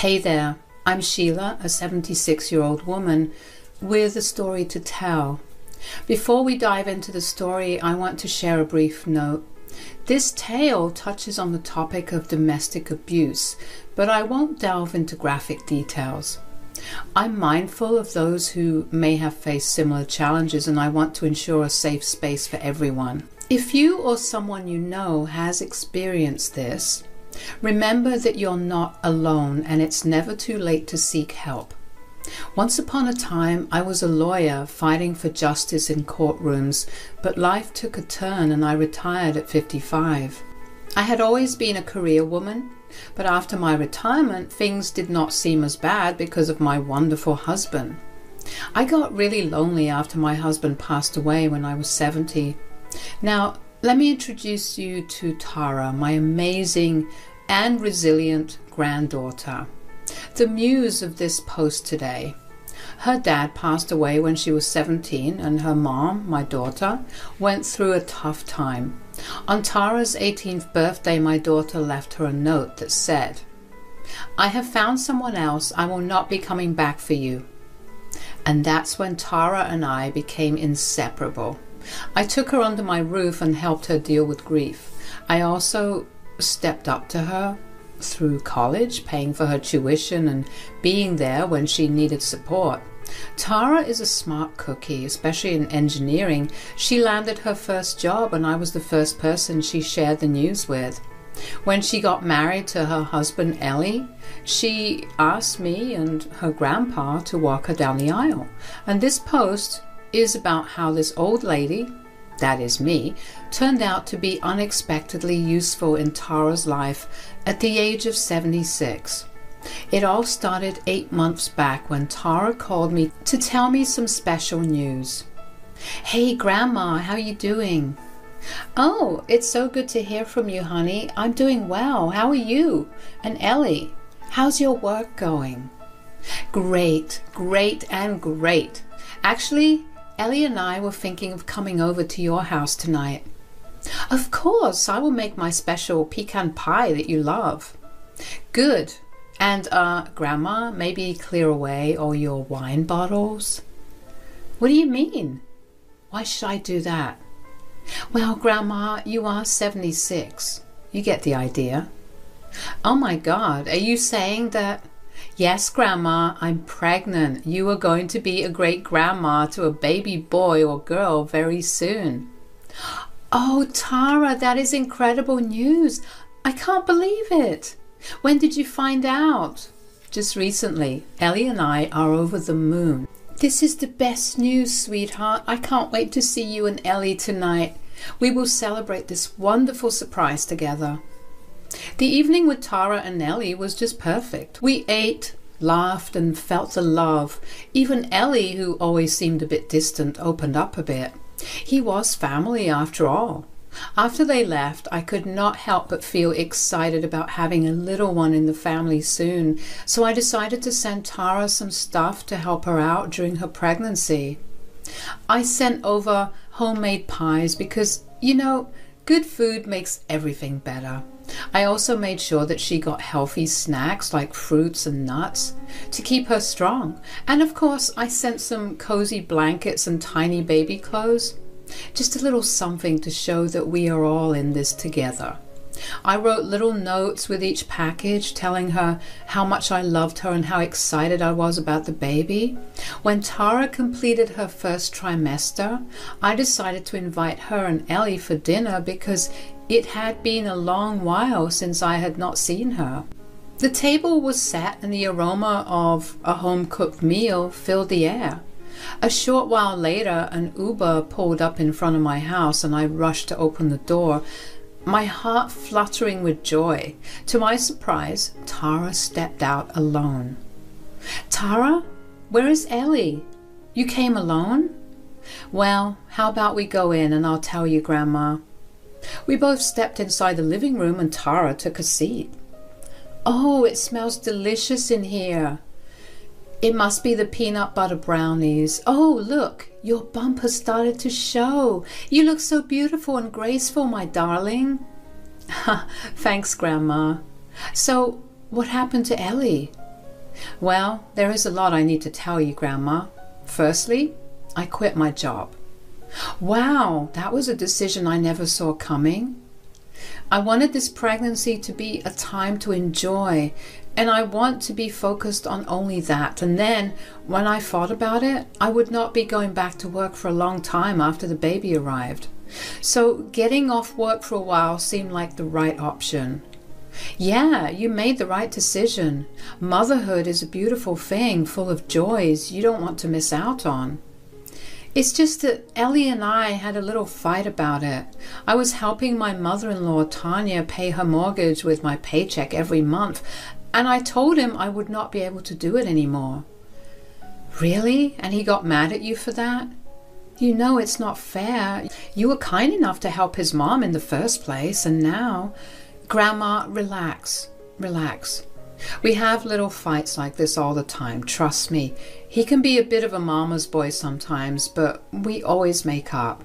Hey there, I'm Sheila, a 76-year-old woman with a story to tell. Before we dive into the story, I want to share a brief note. This tale touches on the topic of domestic abuse, but I won't delve into graphic details. I'm mindful of those who may have faced similar challenges, and I want to ensure a safe space for everyone. If you or someone you know has experienced this, remember that you're not alone and it's never too late to seek help. Once upon a time, I was a lawyer fighting for justice in courtrooms, but life took a turn and I retired at 55. I had always been a career woman, but after my retirement, things did not seem as bad because of my wonderful husband. I got really lonely after my husband passed away when I was 70. Now, let me introduce you to Tara, my amazing and resilient granddaughter, the muse of this post today. Her dad passed away when she was 17, and her mom, my daughter, went through a tough time. On Tara's 18th birthday, my daughter left her a note that said, "I have found someone else. I will not be coming back for you." And that's when Tara and I became inseparable. I took her under my roof and helped her deal with grief. I also stepped up to her through college, paying for her tuition and being there when she needed support. Tara is a smart cookie, especially in engineering. She landed her first job and I was the first person she shared the news with. When she got married to her husband Ellie, she asked me and her grandpa to walk her down the aisle. And this post is about how this old lady, that is me, turned out to be unexpectedly useful in Tara's life at the age of 76. It all started 8 months back when Tara called me to tell me some special news. "Hey Grandma, how you doing?" "Oh, it's so good to hear from you, honey. I'm doing well. How are you? And Ellie, how's your work going?" "Great, great, and great. Actually, Ellie and I were thinking of coming over to your house tonight." "Of course, I will make my special pecan pie that you love." "Good. And, Grandma, maybe clear away all your wine bottles?" "What do you mean? Why should I do that?" "Well, Grandma, you are 76. You get the idea." "Oh my God, are you saying that?" "Yes, Grandma, I'm pregnant. You are going to be a great grandma to a baby boy or girl very soon." "Oh, Tara, that is incredible news. I can't believe it. When did you find out?" "Just recently. Ellie and I are over the moon." "This is the best news, sweetheart. I can't wait to see you and Ellie tonight. We will celebrate this wonderful surprise together." The evening with Tara and Ellie was just perfect. We ate, laughed, and felt the love. Even Ellie, who always seemed a bit distant, opened up a bit. He was family after all. After they left, I could not help but feel excited about having a little one in the family soon, so I decided to send Tara some stuff to help her out during her pregnancy. I sent over homemade pies because, you know, good food makes everything better. I also made sure that she got healthy snacks like fruits and nuts to keep her strong. And of course, I sent some cozy blankets and tiny baby clothes. Just a little something to show that we are all in this together. I wrote little notes with each package telling her how much I loved her and how excited I was about the baby. When Tara completed her first trimester, I decided to invite her and Ellie for dinner because it had been a long while since I had not seen her. The table was set and the aroma of a home-cooked meal filled the air. A short while later, an Uber pulled up in front of my house and I rushed to open the door, my heart fluttering with joy. To my surprise, Tara stepped out alone. "Tara, where is Ellie? You came alone?" "Well, how about we go in and I'll tell you, Grandma." We both stepped inside the living room and Tara took a seat. "Oh, it smells delicious in here." "It must be the peanut butter brownies. Oh, look, your bump has started to show. You look so beautiful and graceful, my darling." "Thanks, Grandma. So, what happened to Ellie?" Well, there is a lot I need to tell you, Grandma. Firstly, I quit my job. Wow, that was a decision I never saw coming. I wanted this pregnancy to be a time to enjoy, and I want to be focused on only that. And then, when I thought about it, I would not be going back to work for a long time after the baby arrived. So getting off work for a while seemed like the right option. Yeah, you made the right decision. Motherhood is a beautiful thing, full of joys you don't want to miss out on. It's just that Ellie and I had a little fight about it. I was helping my mother-in-law, Tanya, pay her mortgage with my paycheck every month, and I told him I would not be able to do it anymore. Really? And he got mad at you for that? You know it's not fair. You were kind enough to help his mom in the first place, and now... Grandma, relax. Relax. We have little fights like this all the time, trust me. He can be a bit of a mama's boy sometimes, but we always make up.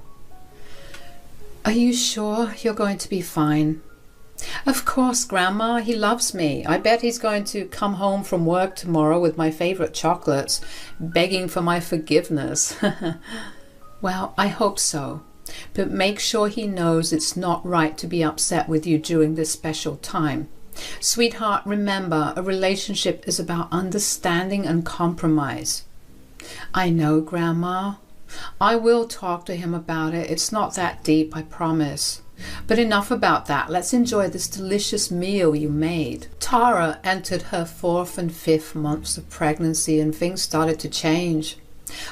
Are you sure you're going to be fine? Of course, Grandma, he loves me. I bet he's going to come home from work tomorrow with my favorite chocolates, begging for my forgiveness. Well, I hope so. But make sure he knows it's not right to be upset with you during this special time. Sweetheart, remember, a relationship is about understanding and compromise. I know, Grandma. I will talk to him about it. It's not that deep, I promise. But enough about that. Let's enjoy this delicious meal you made. Tara entered her 4th and 5th months of pregnancy, and things started to change.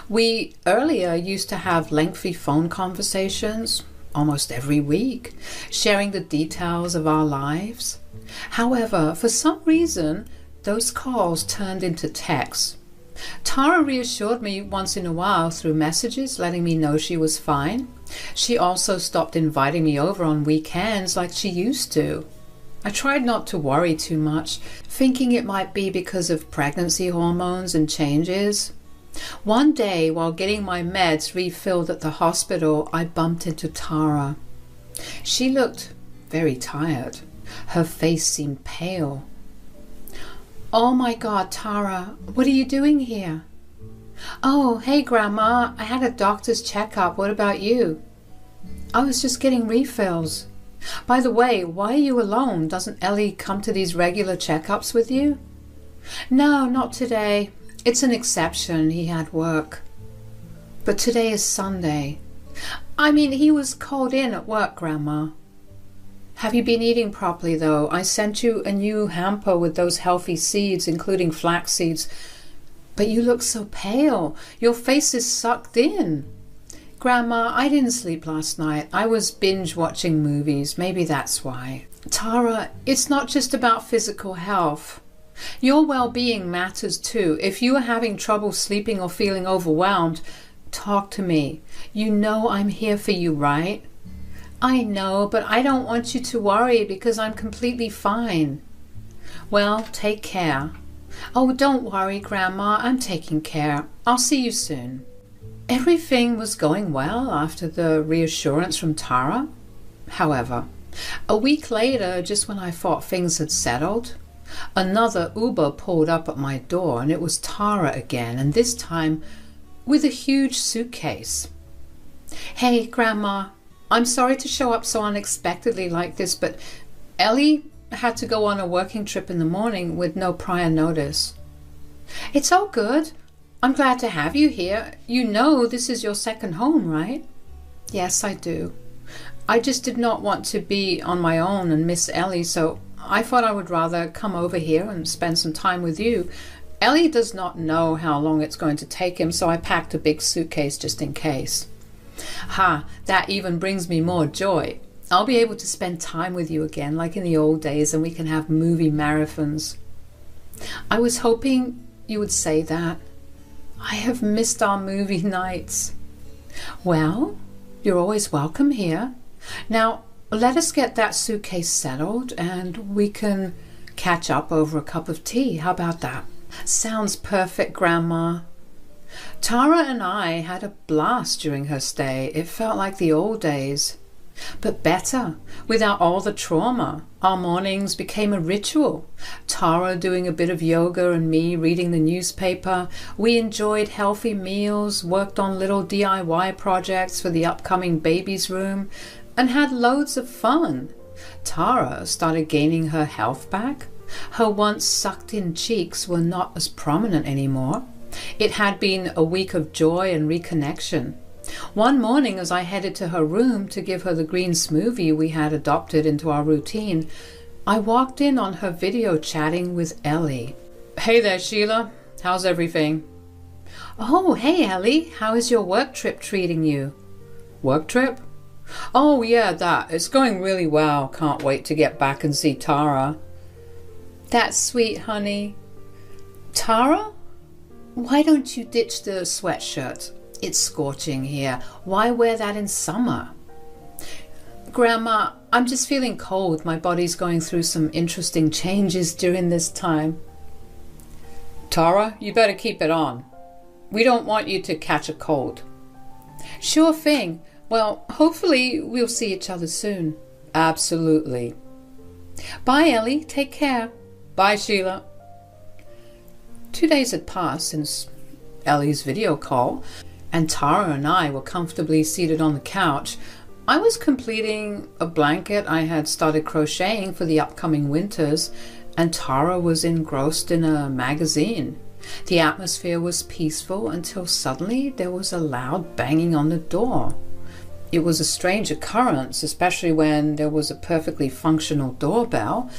We earlier used to have lengthy phone conversations, almost every week, sharing the details of our lives. However, for some reason, those calls turned into texts. Tara reassured me once in a while through messages, letting me know she was fine. She also stopped inviting me over on weekends like she used to. I tried not to worry too much, thinking it might be because of pregnancy hormones and changes. One day, while getting my meds refilled at the hospital, I bumped into Tara. She looked very tired. Her face seemed pale. Oh my God, Tara, what are you doing here? Oh, hey Grandma, I had a doctor's checkup. What about you? I was just getting refills. By the way, why are you alone? Doesn't Ellie come to these regular checkups with you? No, not today. It's an exception. He had work. But today is Sunday. I mean, he was called in at work, Grandma. Have you been eating properly, though? I sent you a new hamper with those healthy seeds, including flax seeds. But you look so pale. Your face is sucked in. Grandma, I didn't sleep last night. I was binge watching movies. Maybe that's why. Tara, it's not just about physical health. Your well-being matters too. If you are having trouble sleeping or feeling overwhelmed, talk to me. You know I'm here for you, right? I know, but I don't want you to worry because I'm completely fine. Well, take care. Oh, don't worry, Grandma. I'm taking care. I'll see you soon. Everything was going well after the reassurance from Tara. However, a week later, just when I thought things had settled, another Uber pulled up at my door, and it was Tara again, and this time with a huge suitcase. Hey, Grandma, I'm sorry to show up so unexpectedly like this, but Ellie had to go on a working trip in the morning with no prior notice. It's all good. I'm glad to have you here. You know this is your second home, right? Yes, I do. I just did not want to be on my own and miss Ellie, so I thought I would rather come over here and spend some time with you. Ellie does not know how long it's going to take him, so I packed a big suitcase just in case. Ha, that even brings me more joy. I'll be able to spend time with you again like in the old days, and we can have movie marathons. I was hoping you would say that. I have missed our movie nights. Well, you're always welcome here. Now, let us get that suitcase settled and we can catch up over a cup of tea. How about that? Sounds perfect, Grandma. Tara and I had a blast during her stay. It felt like the old days. But better, without all the trauma. Our mornings became a ritual. Tara doing a bit of yoga and me reading the newspaper. We enjoyed healthy meals, worked on little DIY projects for the upcoming baby's room, and had loads of fun. Tara started gaining her health back. Her once sucked-in cheeks were not as prominent anymore. It had been a week of joy and reconnection. One morning, as I headed to her room to give her the green smoothie we had adopted into our routine, I walked in on her video chatting with Ellie. "Hey there, Sheila. How's everything?" "Oh, hey, Ellie. How is your work trip treating you?" "Work trip? Oh, yeah, that. It's going really well. Can't wait to get back and see Tara." "That's sweet, honey." "Tara? Why don't you ditch the sweatshirt? It's scorching here. Why wear that in summer?" "Grandma, I'm just feeling cold. My body's going through some interesting changes during this time." "Tara, you better keep it on. We don't want you to catch a cold." "Sure thing. Well, hopefully we'll see each other soon." "Absolutely." "Bye, Ellie. Take care." "Bye, Sheila." 2 days had passed since Ellie's video call, and Tara and I were comfortably seated on the couch. I was completing a blanket I had started crocheting for the upcoming winters, and Tara was engrossed in a magazine. The atmosphere was peaceful until suddenly there was a loud banging on the door. It was a strange occurrence, especially when there was a perfectly functional doorbell.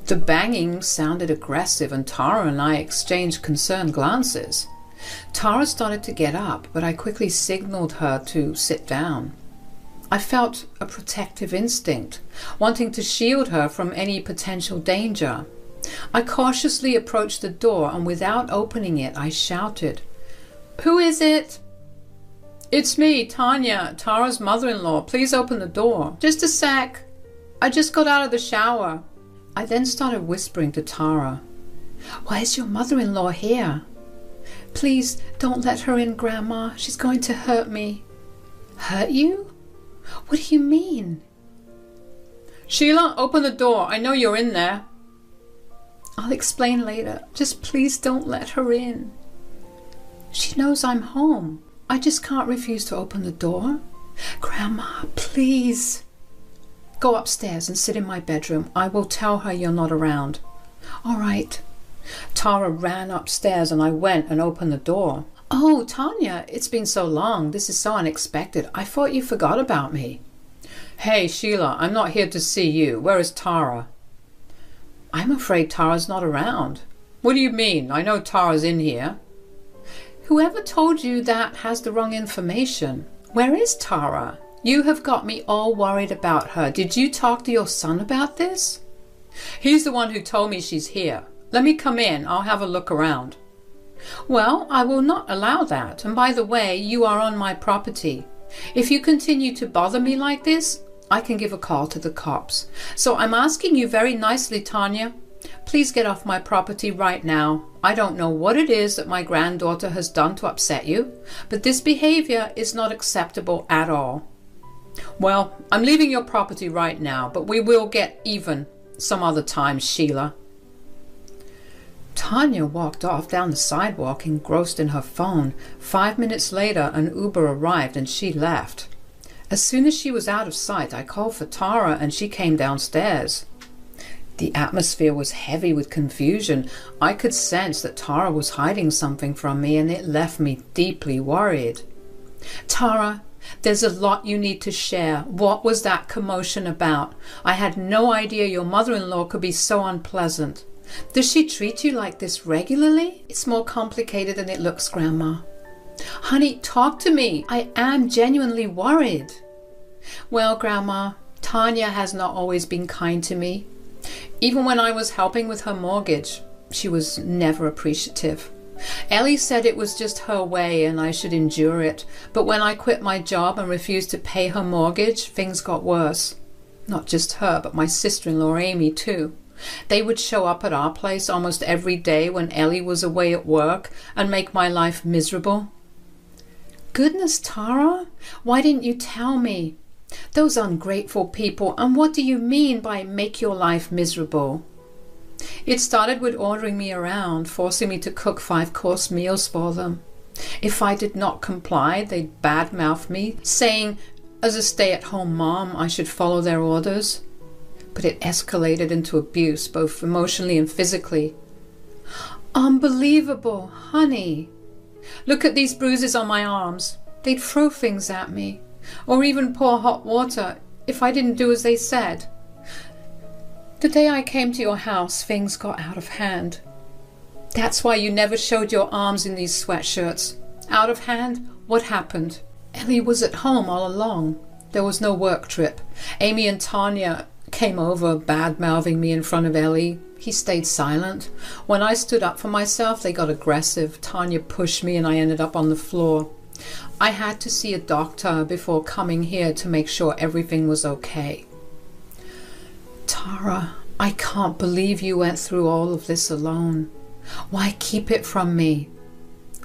The banging sounded aggressive, and Tara and I exchanged concerned glances. Tara started to get up, but I quickly signaled her to sit down. I felt a protective instinct, wanting to shield her from any potential danger. I cautiously approached the door, and without opening it, I shouted, "Who is it?" "It's me, Tanya, Tara's mother-in-law. Please open the door." "Just a sec. I just got out of the shower." I then started whispering to Tara, "Why is your mother-in-law here?" "Please don't let her in, Grandma. She's going to hurt me." "Hurt you? What do you mean?" "Sheila, open the door. I know you're in there." "I'll explain later. Just please don't let her in." "She knows I'm home. I just can't refuse to open the door." "Grandma, please." "Go upstairs and sit in my bedroom. I will tell her you're not around." "All right." Tara ran upstairs and I went and opened the door. "Oh, Tanya, it's been so long. This is so unexpected. I thought you forgot about me." "Hey, Sheila, I'm not here to see you. Where is Tara?" "I'm afraid Tara's not around." "What do you mean? I know Tara's in here." "Whoever told you that has the wrong information. Where is Tara? You have got me all worried about her. Did you talk to your son about this?" "He's the one who told me she's here. Let me come in. I'll have a look around." "Well, I will not allow that. And by the way, you are on my property. If you continue to bother me like this, I can give a call to the cops. So I'm asking you very nicely, Tanya, please get off my property right now. I don't know what it is that my granddaughter has done to upset you, but this behavior is not acceptable at all." "Well, I'm leaving your property right now, but we will get even some other time, Sheila." Tanya walked off down the sidewalk, engrossed in her phone. 5 minutes later, an Uber arrived and she left. As soon as she was out of sight, I called for Tara and she came downstairs. The atmosphere was heavy with confusion. I could sense that Tara was hiding something from me, and it left me deeply worried. "Tara, there's a lot you need to share. What was that commotion about? I had no idea your mother-in-law could be so unpleasant. Does she treat you like this regularly?" "It's more complicated than it looks, Grandma." "Honey, talk to me. I am genuinely worried." "Well, Grandma, Tanya has not always been kind to me. Even when I was helping with her mortgage, she was never appreciative. Ellie said it was just her way and I should endure it, but when I quit my job and refused to pay her mortgage, things got worse. Not just her, but my sister-in-law Amy too. They would show up at our place almost every day when Ellie was away at work and make my life miserable." "Goodness, Tara, why didn't you tell me? Those ungrateful people, and what do you mean by make your life miserable? It started with ordering me around, forcing me to cook 5-course meals for them. If I did not comply, they'd badmouth me, saying as a stay-at-home mom I should follow their orders. But it escalated into abuse, both emotionally and physically. Unbelievable, honey. Look at these bruises on my arms. They'd throw things at me, or even pour hot water if I didn't do as they said. The day I came to your house, things got out of hand. That's why you never showed your arms in these sweatshirts. Out of hand? What happened? Ellie was at home all along. There was no work trip. Amy and Tanya came over, bad-mouthing me in front of Ellie. He stayed silent. When I stood up for myself, they got aggressive. Tanya pushed me and I ended up on the floor. I had to see a doctor before coming here to make sure everything was okay. Tara, I can't believe you went through all of this alone. Why keep it from me?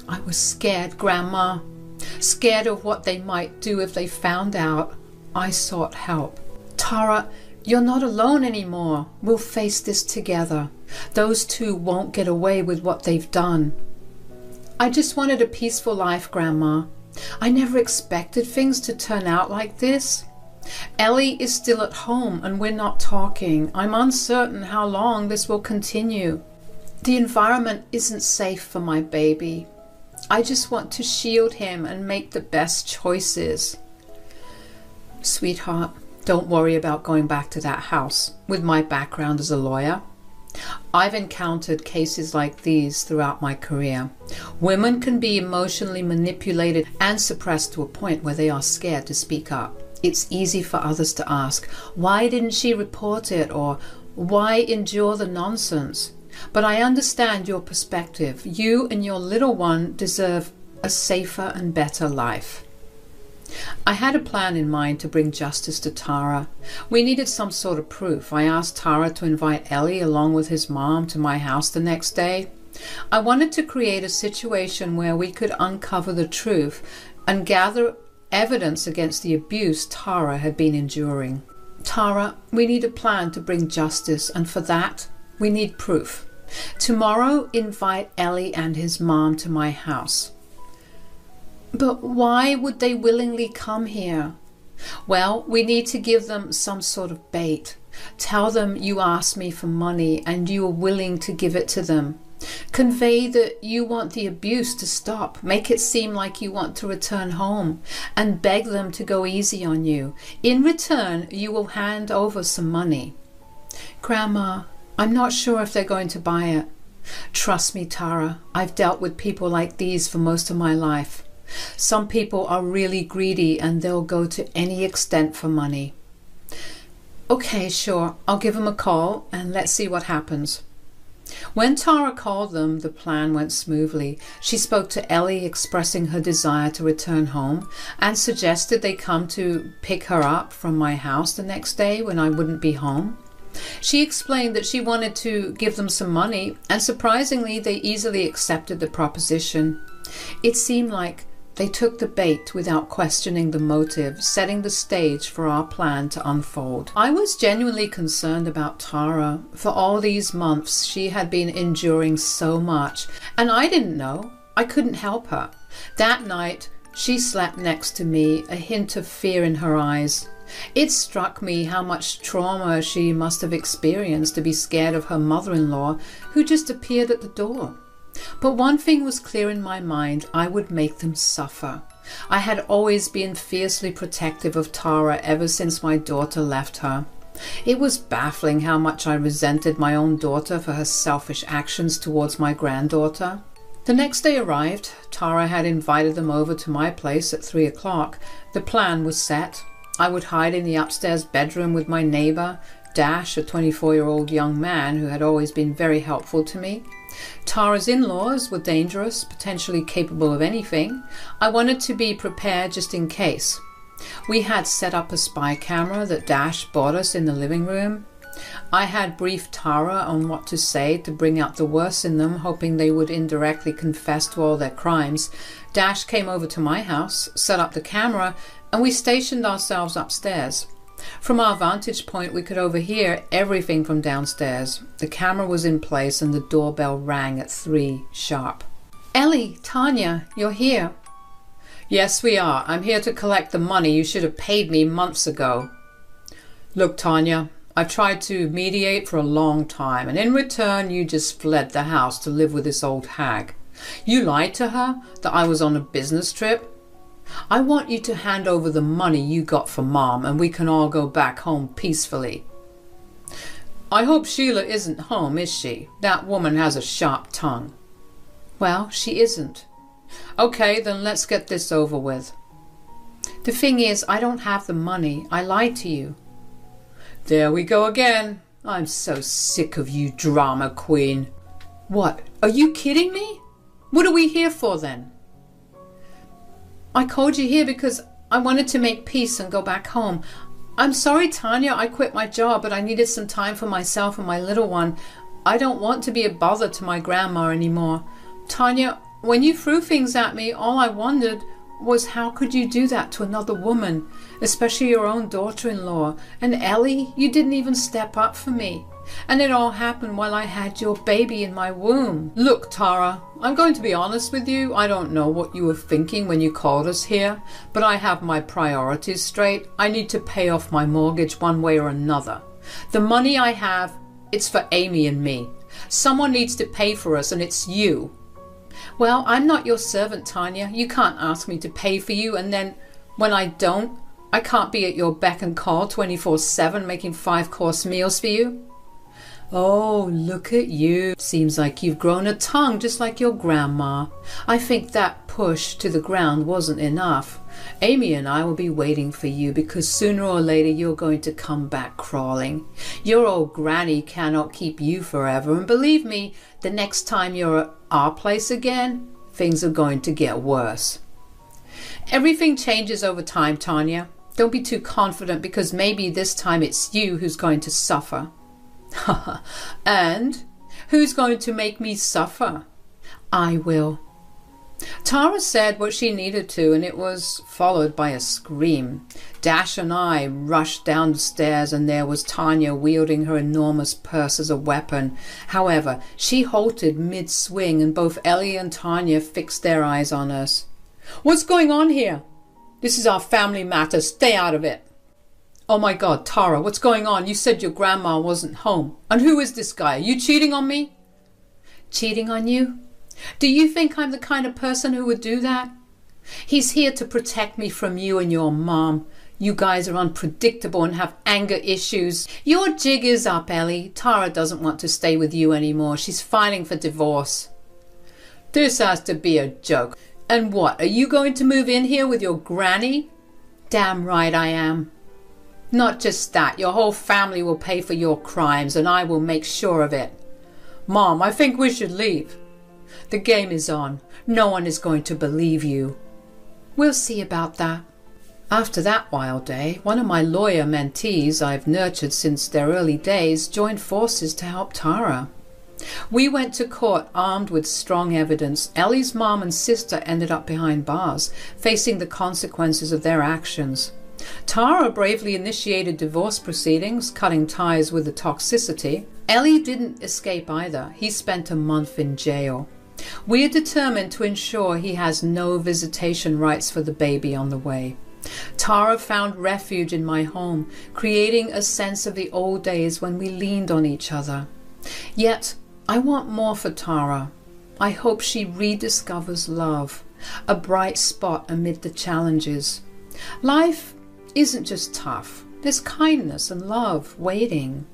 I was scared, Grandma. Scared of what they might do if they found out. I sought help. Tara, you're not alone anymore. We'll face this together. Those two won't get away with what they've done. I just wanted a peaceful life, Grandma. I never expected things to turn out like this. Ellie is still at home and we're not talking. I'm uncertain how long this will continue. The environment isn't safe for my baby. I just want to shield him and make the best choices. Sweetheart, don't worry about going back to that house. With my background as a lawyer, I've encountered cases like these throughout my career. Women can be emotionally manipulated and suppressed to a point where they are scared to speak up. It's easy for others to ask, why didn't she report it? Or why endure the nonsense? But I understand your perspective. You and your little one deserve a safer and better life. I had a plan in mind to bring justice to Tara. We needed some sort of proof. I asked Tara to invite Ellie along with his mom to my house the next day. I wanted to create a situation where we could uncover the truth and gather evidence against the abuse Tara had been enduring. Tara, we need a plan to bring justice, and for that, we need proof. Tomorrow, invite Ellie and his mom to my house. But why would they willingly come here? Well, we need to give them some sort of bait. Tell them you asked me for money and you are willing to give it to them. Convey that you want the abuse to stop. Make it seem like you want to return home and beg them to go easy on you. In return, you will hand over some money. Grandma, I'm not sure if they're going to buy it. Trust me, Tara, I've dealt with people like these for most of my life. Some people are really greedy and they'll go to any extent for money. Okay, sure, I'll give them a call and let's see what happens. When Tara called them, the plan went smoothly. She spoke to Ellie, expressing her desire to return home, and suggested they come to pick her up from my house the next day when I wouldn't be home. She explained that she wanted to give them some money, and surprisingly, they easily accepted the proposition. It seemed like they took the bait without questioning the motive, setting the stage for our plan to unfold. I was genuinely concerned about Tara. For all these months, she had been enduring so much, and I didn't know. I couldn't help her. That night, she slept next to me, a hint of fear in her eyes. It struck me how much trauma she must have experienced to be scared of her mother-in-law, who just appeared at the door. But one thing was clear in my mind: I would make them suffer. I had always been fiercely protective of Tara ever since my daughter left her. It was baffling how much I resented my own daughter for her selfish actions towards my granddaughter. The next day arrived. Tara had invited them over to my place at 3 o'clock. The plan was set. I would hide in the upstairs bedroom with my neighbor, Dash, a 24-year-old young man who had always been very helpful to me. Tara's in-laws were dangerous, potentially capable of anything. I wanted to be prepared just in case. We had set up a spy camera that Dash bought us in the living room. I had briefed Tara on what to say to bring out the worst in them, hoping they would indirectly confess to all their crimes. Dash came over to my house, set up the camera, and we stationed ourselves upstairs. From our vantage point, we could overhear everything from downstairs. The camera was in place and the doorbell rang at 3 sharp. Ellie, Tanya, you're here. Yes, we are. I'm here to collect the money you should have paid me months ago. Look, Tanya, I've tried to mediate for a long time, and in return you just fled the house to live with this old hag. You lied to her that I was on a business trip. I want you to hand over the money you got for Mom and we can all go back home peacefully. I hope Sheila isn't home, is she? That woman has a sharp tongue. Well, she isn't. Okay, then let's get this over with. The thing is, I don't have the money. I lied to you. There we go again. I'm so sick of you, drama queen. What? Are you kidding me? What are we here for then? I called you here because I wanted to make peace and go back home. I'm sorry, Tanya, I quit my job, but I needed some time for myself and my little one. I don't want to be a bother to my grandma anymore. Tanya, when you threw things at me, all I wondered was how could you do that to another woman, especially your own daughter-in-law? And Ellie, you didn't even step up for me. And it all happened while I had your baby in my womb. Look, Tara, I'm going to be honest with you. I don't know what you were thinking when you called us here, but I have my priorities straight. I need to pay off my mortgage one way or another. The money I have, it's for Amy and me. Someone needs to pay for us, and it's you. Well, I'm not your servant, Tanya. You can't ask me to pay for you, and then when I don't, I can't be at your beck and call 24/7 making 5-course meals for you. Oh, look at you. Seems like you've grown a tongue just like your grandma. I think that push to the ground wasn't enough. Amy and I will be waiting for you because sooner or later you're going to come back crawling. Your old granny cannot keep you forever, and believe me, the next time you're at our place again, things are going to get worse. Everything changes over time, Tanya. Don't be too confident because maybe this time it's you who's going to suffer. And who's going to make me suffer? I will. Tara said what she needed to, and it was followed by a scream. Dash and I rushed down the stairs, and there was Tanya wielding her enormous purse as a weapon. However, she halted mid-swing, and both Ellie and Tanya fixed their eyes on us. What's going on here? This is our family matter. Stay out of it. Oh my God, Tara, what's going on? You said your grandma wasn't home. And who is this guy? Are you cheating on me? Cheating on you? Do you think I'm the kind of person who would do that? He's here to protect me from you and your mom. You guys are unpredictable and have anger issues. Your jig is up, Ellie. Tara doesn't want to stay with you anymore. She's filing for divorce. This has to be a joke. And what, are you going to move in here with your granny? Damn right I am. Not just that, your whole family will pay for your crimes, and I will make sure of it. Mom, I think we should leave. The game is on. No one is going to believe you. We'll see about that. After that wild day, one of my lawyer mentees I've nurtured since their early days joined forces to help Tara. We went to court armed with strong evidence. Ellie's mom and sister ended up behind bars, facing the consequences of their actions. Tara bravely initiated divorce proceedings, cutting ties with the toxicity. Ellie didn't escape either. He spent a month in jail. We are determined to ensure he has no visitation rights for the baby on the way. Tara found refuge in my home, creating a sense of the old days when we leaned on each other. Yet, I want more for Tara. I hope she rediscovers love, a bright spot amid the challenges. Life isn't just tough. There's kindness and love waiting.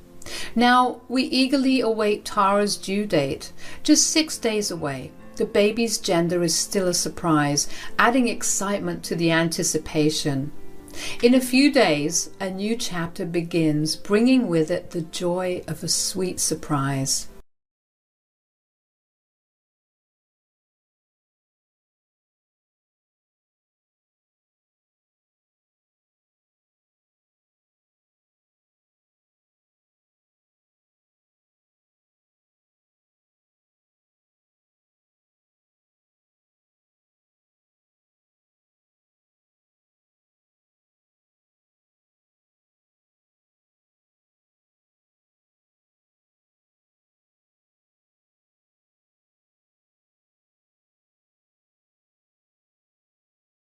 Now, we eagerly await Tara's due date, just 6 days away. The baby's gender is still a surprise, adding excitement to the anticipation. In a few days, a new chapter begins, bringing with it the joy of a sweet surprise.